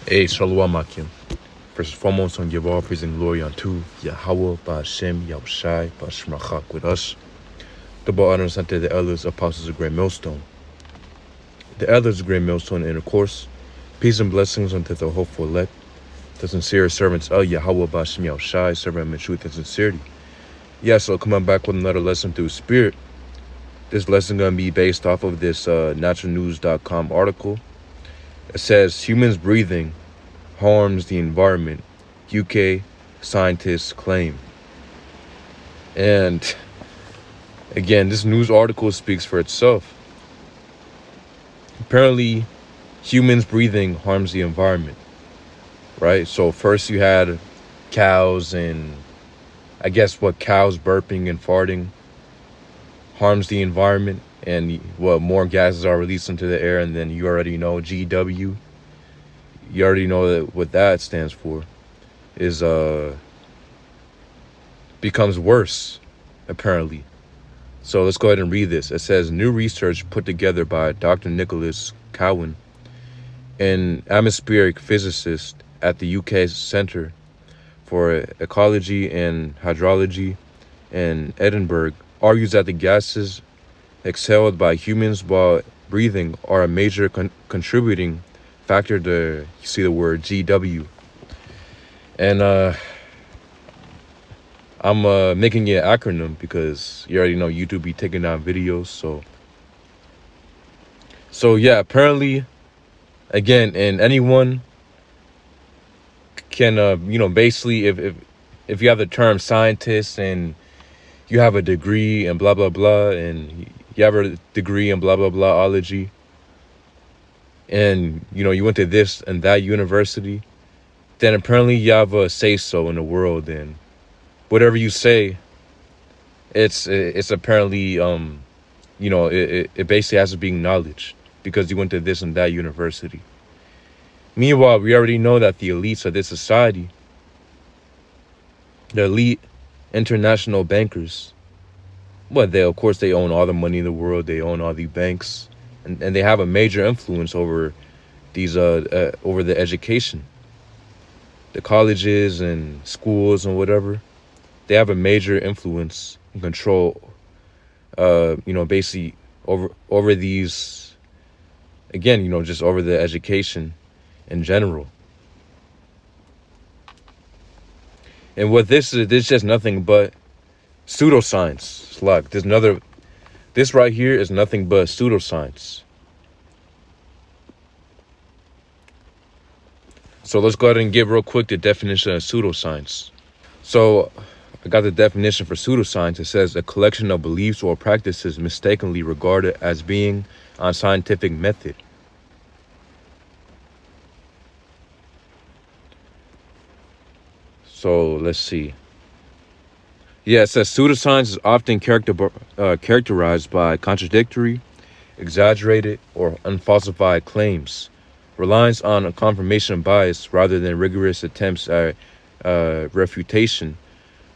Hey, Shalom Akim. First and foremost, I give all praise and glory unto Yahweh, Ba'Shem, Yahushai, Ba'Shemachak with us. Double honors unto the elders, apostles of Great Millstone. The elders of Great Millstone, and of course, peace and blessings unto the hopeful elect, the sincere servants of Yahweh, Ba'Shem, Yahushai, serving him in truth and sincerity. Yeah, so coming back with another lesson through spirit. This lesson going to be based off of this naturalnews.com article. It says, humans breathing harms the environment, UK scientists claim. And again, this news article speaks for itself. Apparently, humans breathing harms the environment, right? So first you had cows, and I guess cows burping and farting harms the environment, and more gases are released into the air, and then you already know GW. You already know what that stands for. Is becomes worse, apparently. So let's go ahead and read this. It says, new research put together by Dr. Nicholas Cowan, an atmospheric physicist at the UK Centre for Ecology and Hydrology in Edinburgh, argues that the gases exhaled by humans while breathing are a major contributing factor to, you see the word GW. And I'm making it an acronym because you already know YouTube be taking down videos. So yeah, apparently, again, and anyone can, basically, if you have the term scientist and you have a degree and blah, blah, blah, and you have a degree in blah, blah, blah, ology, and, you went to this and that university, then apparently you have a say-so in the world, and whatever you say, it's apparently, it basically has to be acknowledged because you went to this and that university. Meanwhile, we already know that the elites of this society, the elite international bankers, they own all the money in the world. They own all the banks, and they have a major influence over these over the education, the colleges and schools and whatever. They have a major influence and control, basically over these, again, just over the education in general. And what this is just nothing but pseudoscience. Like this right here is nothing but pseudoscience. So let's go ahead and give real quick the definition of pseudoscience. So I got the definition for pseudoscience. It says a collection of beliefs or practices mistakenly regarded as being on scientific method. So let's see. Yeah, it says pseudoscience is often characterized by contradictory, exaggerated, or unfalsified claims, reliance on a confirmation bias rather than rigorous attempts at refutation,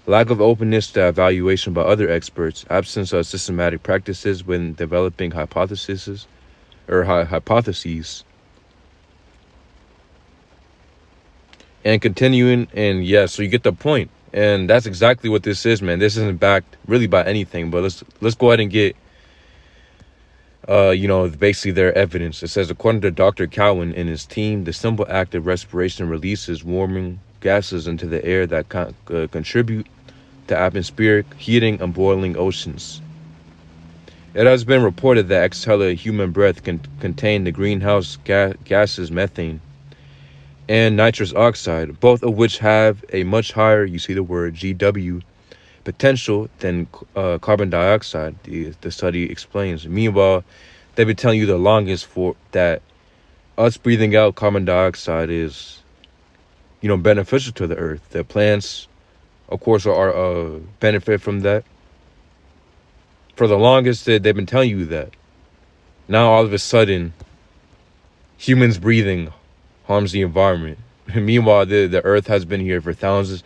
lack of openness to evaluation by other experts, absence of systematic practices when developing hypotheses. And continuing, and so you get the point. And that's exactly what this is, man. This isn't backed really by anything, but let's go ahead and get basically their evidence. It says, according to Dr. Cowan and his team, the simple act of respiration releases warming gases into the air that contribute to atmospheric heating and boiling oceans. It has been reported that exhaled human breath can contain the greenhouse gases methane and nitrous oxide, both of which have a much higher, you see the word GW, potential than carbon dioxide, the study explains. Meanwhile, they've been telling you the longest for that us breathing out carbon dioxide is, beneficial to the earth. The plants, of course, are benefit from that. For the longest, they've been telling you that. Now, all of a sudden, humans breathing harms the environment. Meanwhile, the earth has been here for thousands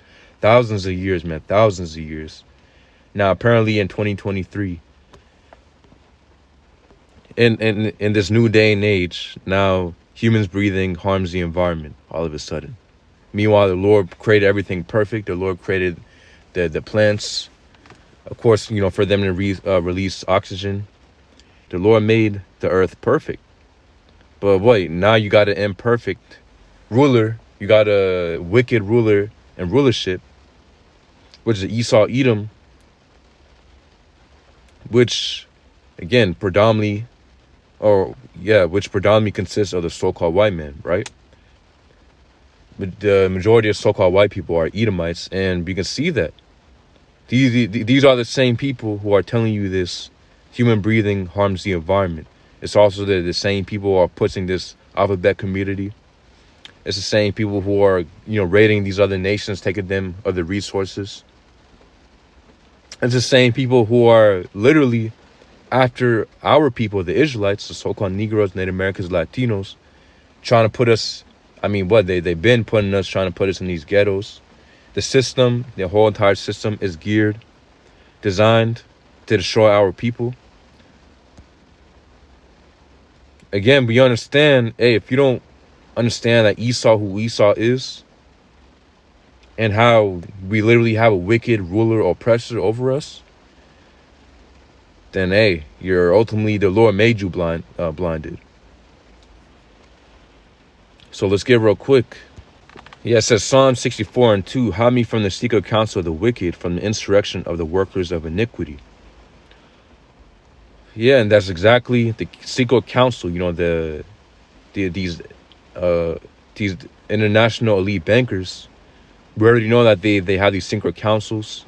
of years, man, thousands of years. Now, apparently in 2023, in this new day and age, now humans breathing harms the environment all of a sudden. Meanwhile, the Lord created everything perfect. The Lord created the plants, of course, for them to release oxygen. The Lord made the earth perfect. But wait, now you got an imperfect ruler. You got a wicked ruler and rulership, which is Esau, Edom, which, again, which predominantly consists of the so-called white man, right? But the majority of so-called white people are Edomites, and we can see that. These are the same people who are telling you this human breathing harms the environment. It's also the same people who are pushing this alphabet community. It's the same people who are, raiding these other nations, taking them other resources. It's the same people who are literally after our people, the Israelites, the so-called Negroes, Native Americans, Latinos, trying to put us, they've been putting us, trying to put us in these ghettos. The system, the whole entire system is designed to destroy our people. Again, we understand, if you don't understand that Esau, who Esau is, and how we literally have a wicked ruler or oppressor over us, then you're ultimately, the Lord made you blinded. So let's get real quick. Yeah, it says Psalm 64:2, hide me from the secret counsel of the wicked, from the insurrection of the workers of iniquity. Yeah, and that's exactly the secret counsel. These international elite bankers. We already know that they have these secret councils.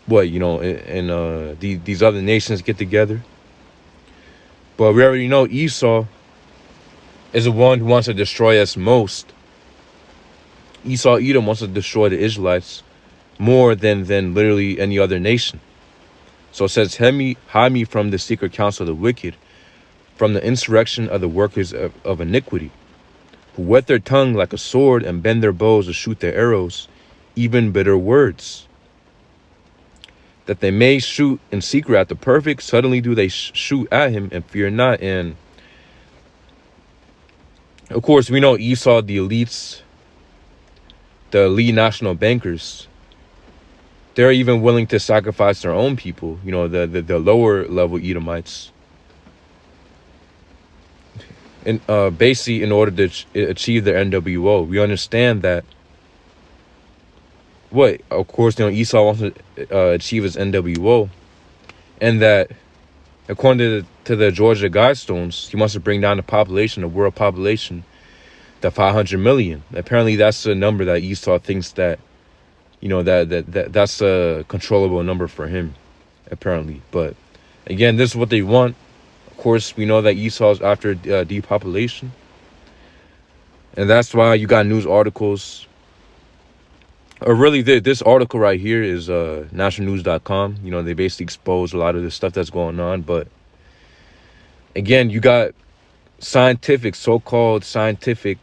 These other nations get together. But we already know Esau is the one who wants to destroy us most. Esau, Edom wants to destroy the Israelites more than literally any other nation. So it says, hide me from the secret counsel of the wicked, from the insurrection of the workers of iniquity, who whet their tongue like a sword and bend their bows to shoot their arrows, even bitter words, that they may shoot in secret at the perfect. Suddenly do they shoot at him and fear not. And of course, we know Esau, the elites, the elite national bankers, they're even willing to sacrifice their own people, the lower level Edomites, and basically in order to achieve their NWO. We understand that of course, Esau wants to achieve his NWO, and that according to the Georgia Guidestones, he wants to bring down the world population, to 500 million. Apparently, that's a number that Esau thinks that, that's a controllable number for him, apparently. But again, this is what they want. Of course, we know that Esau's after depopulation, and that's why you got news articles. Or really, this article right here is nationalnews.com. They basically expose a lot of the stuff that's going on. But again, you got so-called scientific,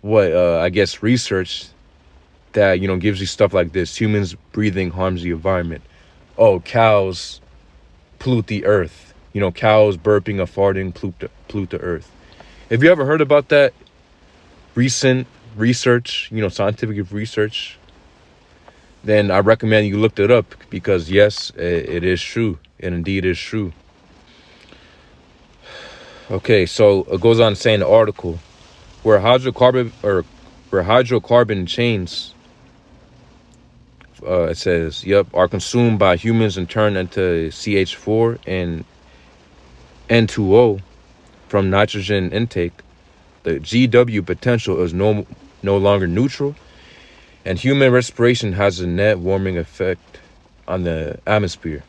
research that, gives you stuff like this. Humans breathing harms the environment. Oh, cows pollute the earth. Cows burping or farting pollute the earth. Have you ever heard about that recent research, scientific research? Then I recommend you look it up, because yes, it is true. And indeed is true. Okay, so it goes on saying the article, where hydrocarbon chains, it says, are consumed by humans and turned into CH4 and N2O from nitrogen intake, the GW potential is no longer neutral, and human respiration has a net warming effect on the atmosphere.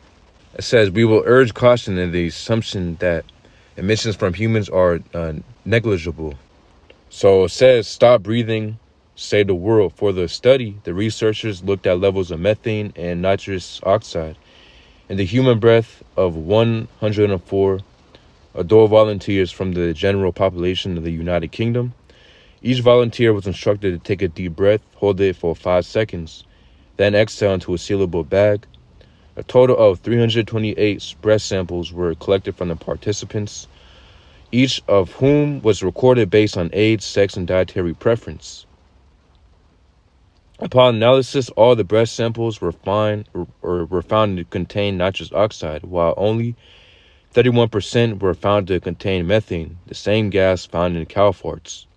It says, we will urge caution in the assumption that emissions from humans are negligible. So it says, stop breathing, save the world. For the study, the researchers looked at levels of methane and nitrous oxide in the human breath of 104 adult volunteers from the general population of the United Kingdom. Each volunteer was instructed to take a deep breath, hold it for 5 seconds, then exhale into a sealable bag. A total of 328 breath samples were collected from the participants. each of whom was recorded based on age, sex, and dietary preference. Upon analysis, all the breast samples were found to contain nitrous oxide, while only 31% were found to contain methane, the same gas found in cow farts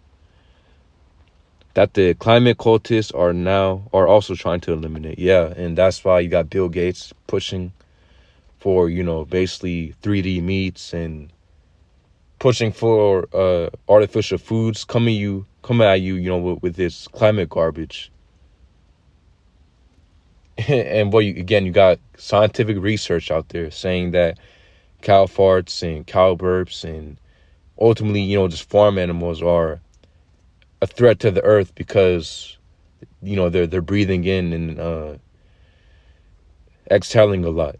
that the climate cultists are also trying to eliminate. Yeah, and that's why you got Bill Gates pushing for, basically 3D meats and pushing for artificial foods coming at you, with this climate garbage. And you got scientific research out there saying that cow farts and cow burps and ultimately, just farm animals are a threat to the earth because, they're breathing in and exhaling a lot.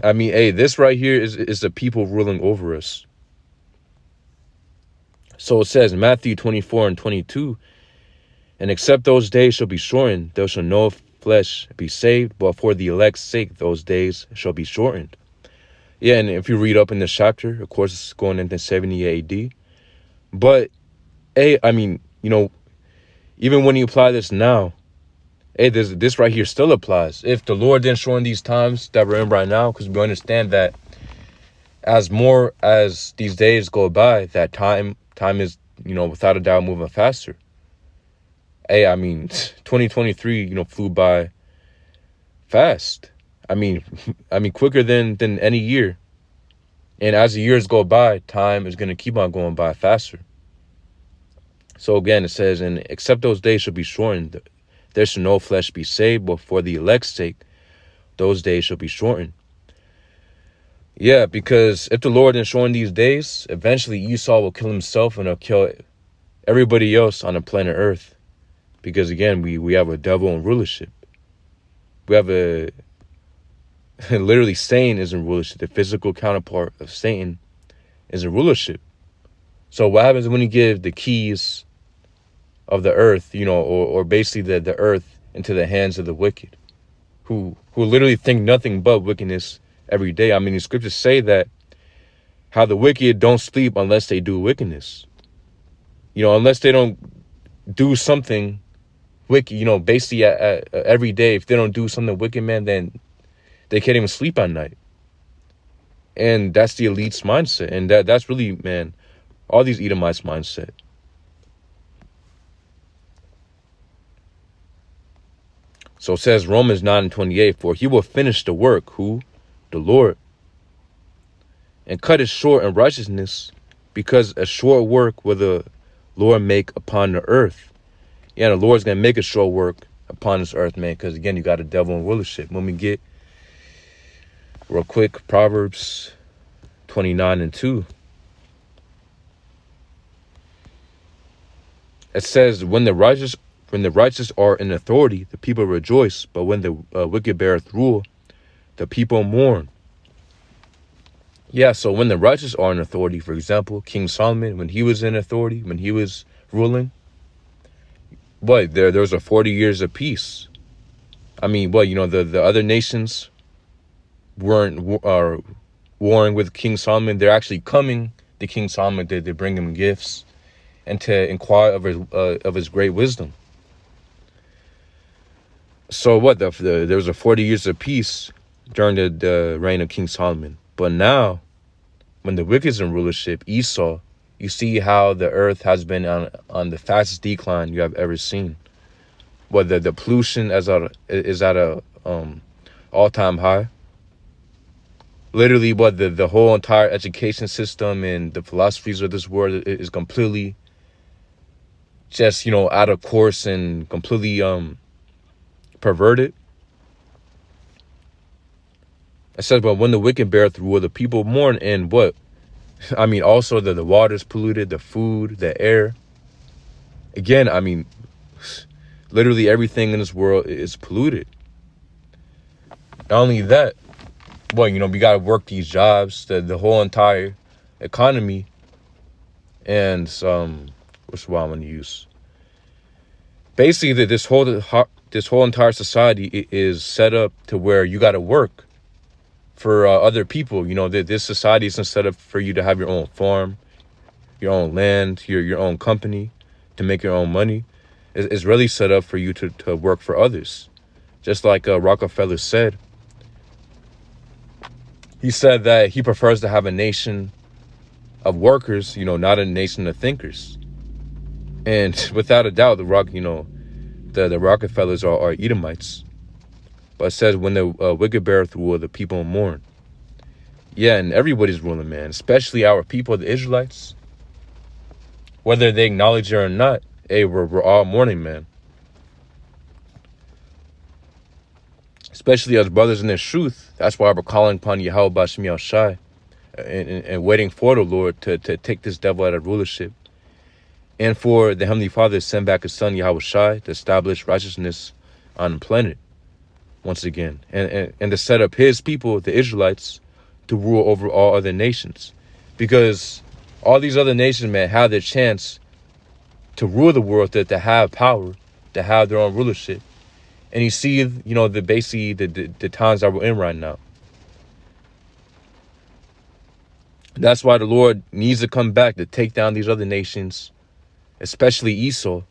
I mean, hey, this right here is the people ruling over us. So it says in Matthew 24:22, and except those days shall be shortened, there shall no flesh be saved, but for the elect's sake those days shall be shortened. Yeah, and if you read up in this chapter, of course, it's going into 70 AD. But, hey, I mean, even when you apply this now, hey, this right here still applies. If the Lord didn't shorten these times that we're in right now, because we understand that as more as these days go by, that time is, without a doubt moving faster. Hey, I mean, 2023, flew by fast. I mean, quicker than any year. And as the years go by, time is going to keep on going by faster. So again, it says, and except those days shall be shortened, there shall no flesh be saved, but for the elect's sake, those days shall be shortened. Yeah, because if the Lord didn't shorten these days, eventually Esau will kill himself and he'll kill everybody else on the planet Earth. Because again, we have a devil in rulership. We have literally Satan is in rulership. The physical counterpart of Satan is in rulership. So what happens when you give the keys of the earth, or basically the earth into the hands of the wicked, who literally think nothing but wickedness every day? I mean, the scriptures say that how the wicked don't sleep unless they do wickedness. Unless they don't do something wicked, basically every day. If they don't do something wicked, man, then they can't even sleep at night. And that's the elite's mindset. And that's really, man, all these Edomites' mindset. So it says Romans 9:28, for he will finish the work, who? The Lord. And cut it short in righteousness, because a short work will the Lord make upon the earth. Yeah, the Lord's going to make a short work upon this earth, man, because again, you got a devil in rulership. When we get real quick, Proverbs 29:2. It says, when the righteous are in authority, the people rejoice. But when the wicked beareth rule, the people mourn. Yeah, so when the righteous are in authority, for example, King Solomon, when he was in authority, when he was ruling, there was a 40 years of peace. I mean, the other nations weren't warring with King Solomon. They're actually coming to King Solomon. They bring him gifts and to inquire of his great wisdom. So there was a 40 years of peace during the reign of King Solomon. But now, when the wicked is in rulership, Esau, you see how the earth has been on the fastest decline you have ever seen. The pollution is at a all-time high. Literally, the whole entire education system and the philosophies of this world is completely just, out of course and completely perverted. It says, but when the wicked beareth rule, the people mourn. And what? I mean, also the water's polluted, the food, the air. Again, I mean, literally everything in this world is polluted. Not only that, we got to work these jobs, the whole entire economy. And what's what I'm going to use? Basically, this whole entire society is set up to where you got to work for other people. You know, this society isn't set up for you to have your own farm, your own land, your own company, to make your own money. It's really set up for you to work for others. Just like Rockefeller said. He said that he prefers to have a nation of workers, you know, not a nation of thinkers. And without a doubt, the Rockefellers are Edomites. But it says, when the wicked beareth rule, the people mourn. Yeah, and everybody's ruling, man, especially our people, the Israelites. Whether they acknowledge it or not, hey, we're all mourning, man. Especially as brothers in this truth. That's why we're calling upon Yahweh Bashim Yahushai and waiting for the Lord to take this devil out of rulership. And for the Heavenly Father to send back his son Yahushai to establish righteousness on the planet once again. And to set up his people, the Israelites, to rule over all other nations. Because all these other nations, man, have their chance to rule the world, to have power, to have their own rulership. And you see, you know, the times that we're in right now. That's why the Lord needs to come back to take down these other nations, especially Esau,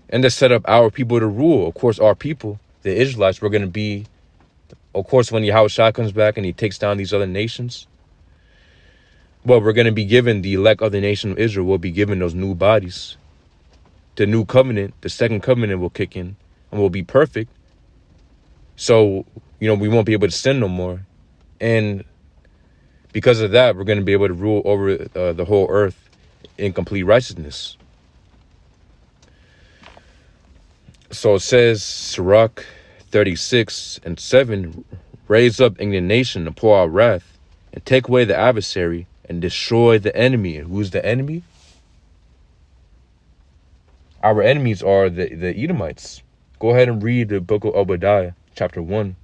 and to set up our people to rule. Of course, our people, the Israelites, we're going to be, of course, when Yahushua comes back and he takes down these other nations, well, we're going to be given, the elect of the nation of Israel will be given those new bodies. The new covenant, the second covenant will kick in and will be perfect. So, you know, we won't be able to sin no more. And because of that, we're going to be able to rule over the whole earth in complete righteousness. So it says, Sirach 36:7, raise up indignation and pour out wrath, and take away the adversary and destroy the enemy. And who's the enemy? Our enemies are the Edomites. Go ahead and read the book of Obadiah, chapter 1.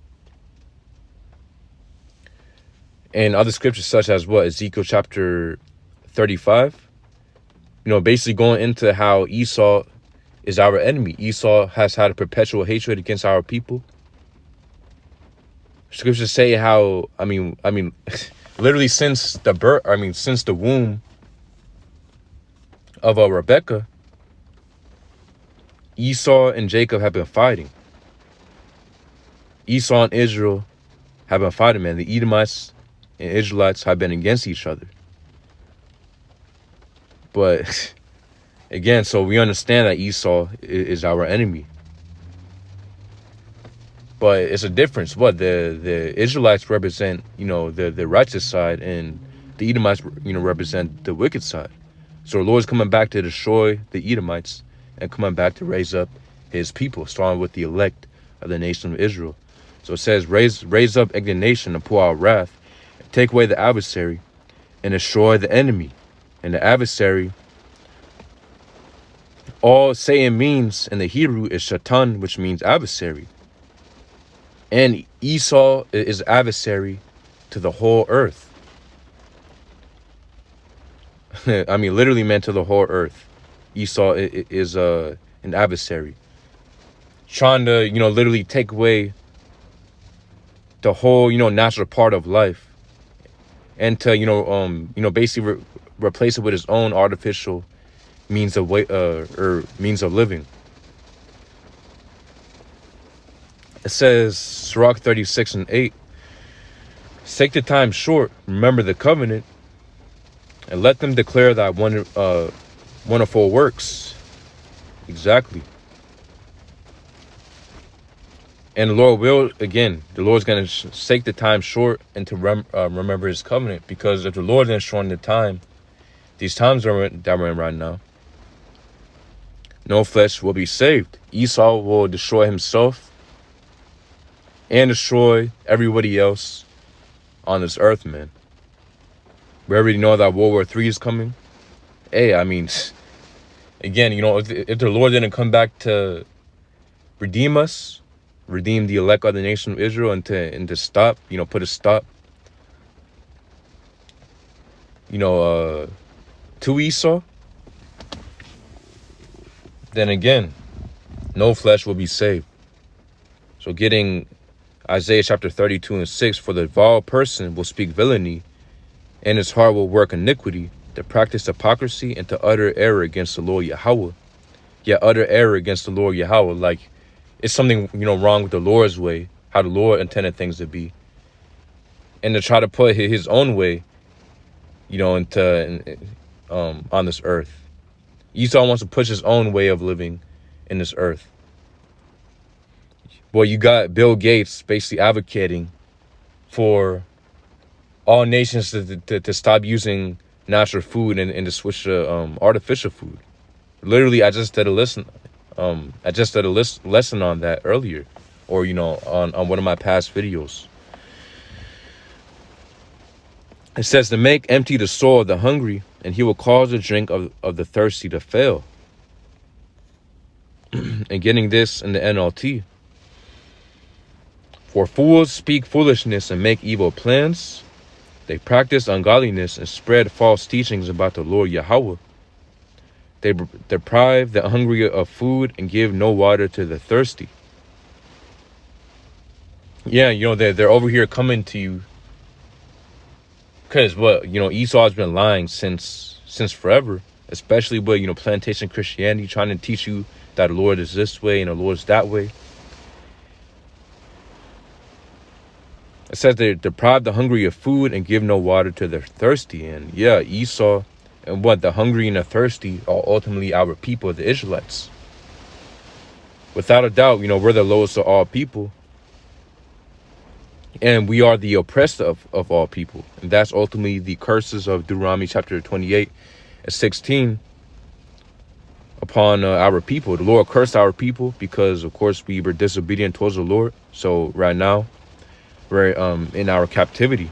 And other scriptures such as what? Ezekiel chapter 35. You know, basically going into how Esau is our enemy. Esau has had a perpetual hatred against our people. Scriptures say how, I mean, literally since the womb of Rebecca, Esau and Jacob have been fighting. Esau and Israel have been fighting, man. The Edomites and Israelites have been against each other. But again, so we understand that Esau is our enemy. But it's a difference. What the Israelites represent, you know, the righteous side, and the Edomites, you know, represent the wicked side. So the Lord's coming back to destroy the Edomites and coming back to raise up his people, starting with the elect of the nation of Israel. So it says, raise up indignation and pour out wrath, and take away the adversary and destroy the enemy. And the adversary, all Satan means in the Hebrew is shatan, which means adversary. And Esau is adversary to the whole earth. I mean, literally meant to the whole earth. Esau is an adversary, trying to, you know, literally take away the whole, you know, natural part of life, and to, you know, basically replace it with his own artificial means of means of living. It says, Sirach 36:8, take the time short, remember the covenant, and let them declare thy wonderful works. Exactly. And the Lord will, again, the Lord's going to take the time short and to remember his covenant. Because if the Lord isn't shorten the time, these times that we're in right now, no flesh will be saved. Esau will destroy himself and destroy everybody else on this earth, man. We already know that World War III is coming. Hey, I mean, again, you know, if the Lord didn't come back to redeem us, redeem the elect of the nation of Israel, and to stop, you know, put a stop, you know, to Esau, then again, no flesh will be saved. So getting Isaiah chapter 32:6, for the vile person will speak villainy, and his heart will work iniquity, to practice hypocrisy and to utter error against the Lord Yahweh. Yeah, utter error against the Lord Yahweh. Like, it's something, wrong with the Lord's way, how the Lord intended things to be. And to try to put his own way, on this earth. Esau wants to push his own way of living in this earth. Well, you got Bill Gates basically advocating for all nations to stop using natural food and to switch to artificial food. Literally, I just did a lesson. Lesson on that earlier, or on one of my past videos. It says to make empty the soul of the hungry, and he will cause the drink of the thirsty to fail. And getting this in the NLT. For fools speak foolishness and make evil plans. They practice ungodliness and spread false teachings about the Lord Yahweh. They deprive the hungry of food and give no water to the thirsty. Yeah, they're over here coming to you. Because Esau has been lying since forever. Especially with, plantation Christianity, trying to teach you that the Lord is this way and the Lord is that way. It says they deprive the hungry of food and give no water to the thirsty. And yeah, Esau and the hungry and the thirsty are ultimately our people, the Israelites. Without a doubt, we're the lowest of all people. And we are the oppressed of all people. And that's ultimately the curses of Deuteronomy chapter 28:16 upon our people. The Lord cursed our people because, of course, we were disobedient towards the Lord. So right now, we're in our captivity.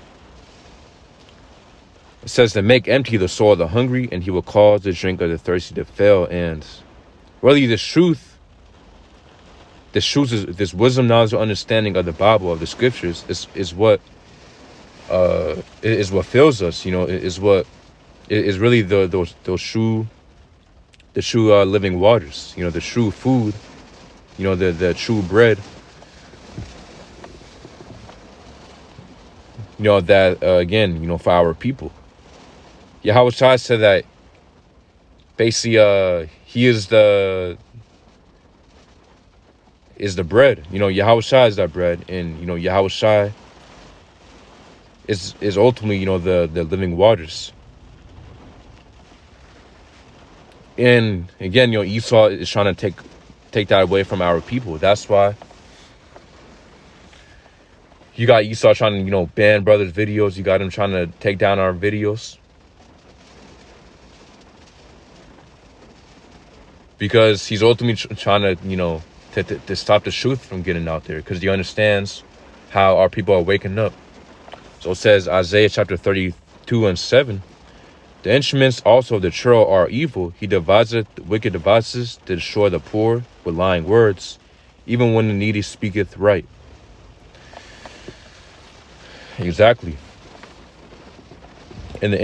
It says to make empty the soul of the hungry, and he will cause the drink of the thirsty to fail. And really, this this wisdom, knowledge, or understanding of the Bible, of the scriptures, is what fills us. Is what is really those true living waters. The true food. The true bread. That again, for our people. Yahweh Shai said that basically he is the bread. Yahweh Shai is that bread, and Yahweh Shai is ultimately the living waters. And again, Esau is trying to take that away from our people. That's why you got Esau trying to ban brothers' videos. You got him trying to take down our videos. Because he's ultimately trying to, to stop the truth from getting out there. Because he understands how our people are waking up. So it says, Isaiah chapter 32:7. The instruments also of the churl are evil. He deviseth wicked devices to destroy the poor with lying words, even when the needy speaketh right. Exactly. And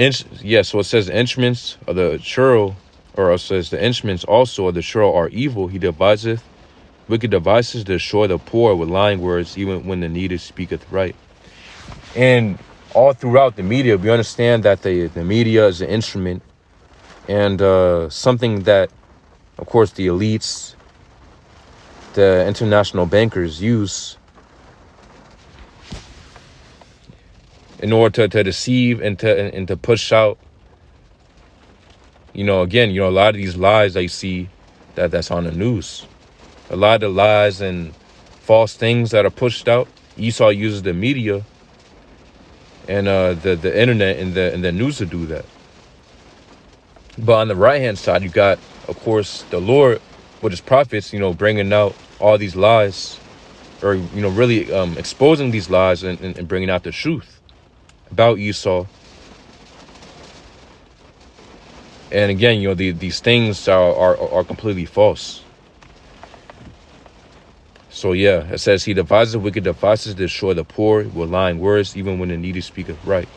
so it says the instruments of the churl, or it says the instruments also of the churl are evil. He deviseth wicked devices to destroy the poor with lying words, even when the needy speaketh right. And all throughout the media, we understand that the media is an instrument, and something that, of course, the elites, the international bankers use in order to deceive and to push out, again, a lot of these lies I see that's on the news. A lot of the lies and false things that are pushed out, Esau uses the media and the internet and the news to do that. But on the right-hand side, you got, of course, the Lord with his prophets, bringing out all these lies, or, really exposing these lies and bringing out the truth about Esau. And again, these things are completely false. So yeah, it says he devises wicked devices to destroy the poor with lying words, even when the needy speaketh right.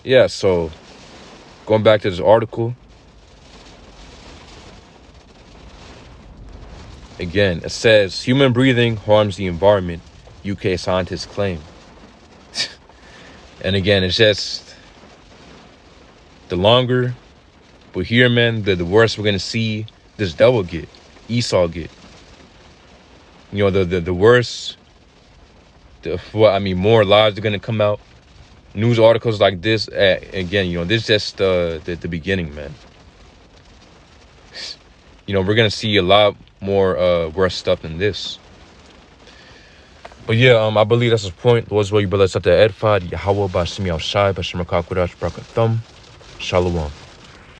Yeah, so going back to this article. Again, it says human breathing harms the environment. UK scientists claim. And again, it's just the longer we're here, man, the worse we're gonna see this devil get, Esau get. You know, the worse. More lies are gonna come out. News articles like this. Again, you know, this is just the beginning, man. You know, we're gonna see a lot more worse stuff than this. But yeah, I believe that's the point. Lord's will you bless up the edified. Yahweh Bashimi Al Shai Bashim Rakakurash Brakathum. Shalom.